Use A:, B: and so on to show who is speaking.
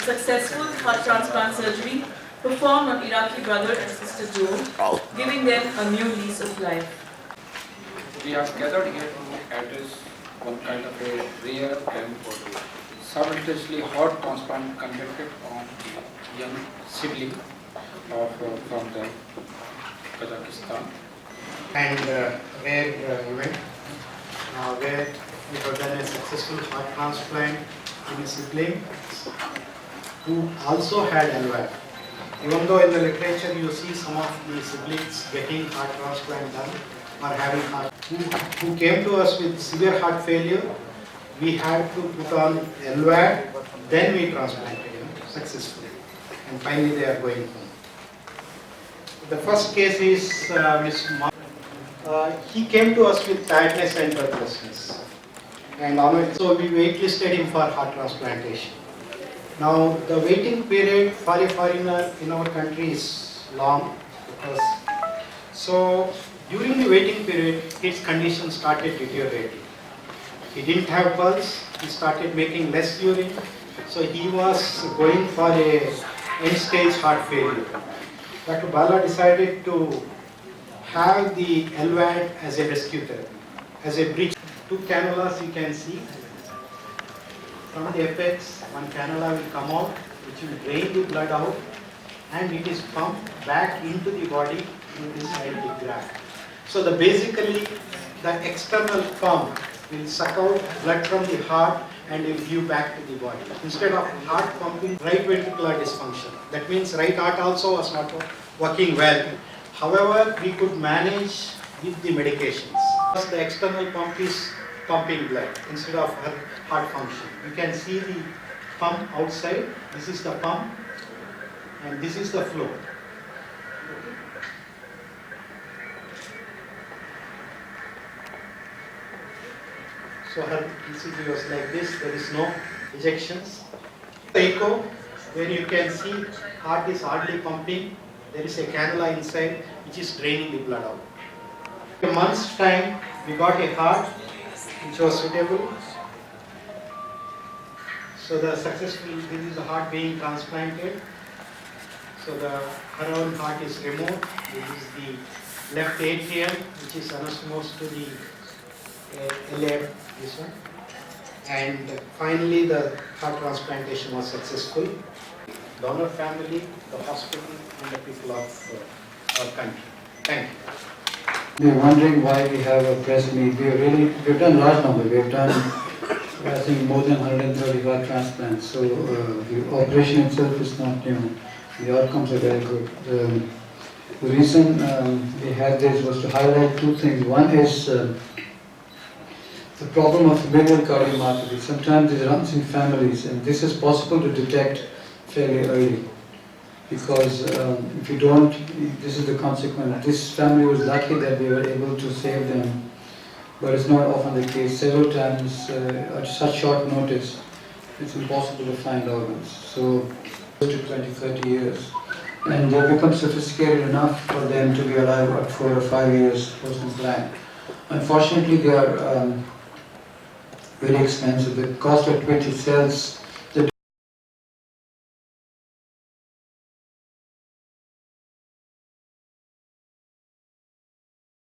A: the successful heart transplant surgery performed on Iraqi brother and sister Joe, giving them a new lease of life.
B: We have gathered here to address one kind of a rare and simultaneously heart transplant conducted on a young sibling from the Kazakhstan.
C: And rare event where we have done a successful heart transplant in a sibling who also had LVAD. Even though in the literature you see some of the siblings getting heart transplant done or having heart, who came to us with severe heart failure, we had to put on LVAD, then we transplanted him successfully, and finally they are going home. The first case is Miss he came to us with tiredness and breathlessness, and so we waitlisted him for heart transplantation. Now the waiting period for a foreigner in our country is long, because so during the waiting period his condition started deteriorating. He didn't have pulse, he started making less urine, so he was going for a end-stage heart failure. Dr. Bala decided to have the LVAD as a rescue therapy, as a bridge. Two cannulas you can see. From the apex, one cannula will come out, which will drain the blood out, and it is pumped back into the body through this scientific graft. So basically, the external pump will suck out blood from the heart and will give back to the body. Instead of heart pumping, right ventricular dysfunction. That means right heart also was not working well. However, we could manage with the medications. The external pump is pumping blood instead of heart function. You can see the pump outside. This is the pump and this is the flow. So her ECG was like this, there is no ejections. Echo, where you can see heart is hardly pumping, there is a cannula inside which is draining the blood out. In a month's time, we got a heart which was suitable. So this is the heart being transplanted. So her own heart is removed. This is the left atrium which is anastomosed to the LF, this one. And finally the heart transplantation was successful. Donor family, the hospital, and the people of our country. Thank you.
D: They're wondering why we have a press meet. We've done large number. We've done, I think, more than 130 heart transplants. So the operation itself is not new. The outcomes are very good. The reason we had this was to highlight two things. One is the problem of familial cardiomyopathy. Sometimes it runs in families, and this is possible to detect fairly early. Because if you don't, this is the consequence. This family was lucky that we were able to save them, but it's not often the case. Several times, at such short notice, it's impossible to find organs. So, to 20, 30 years. And they become sophisticated enough for them to be alive at 4 or 5 years post-implant. Unfortunately, they are very expensive. The cost of 20 cells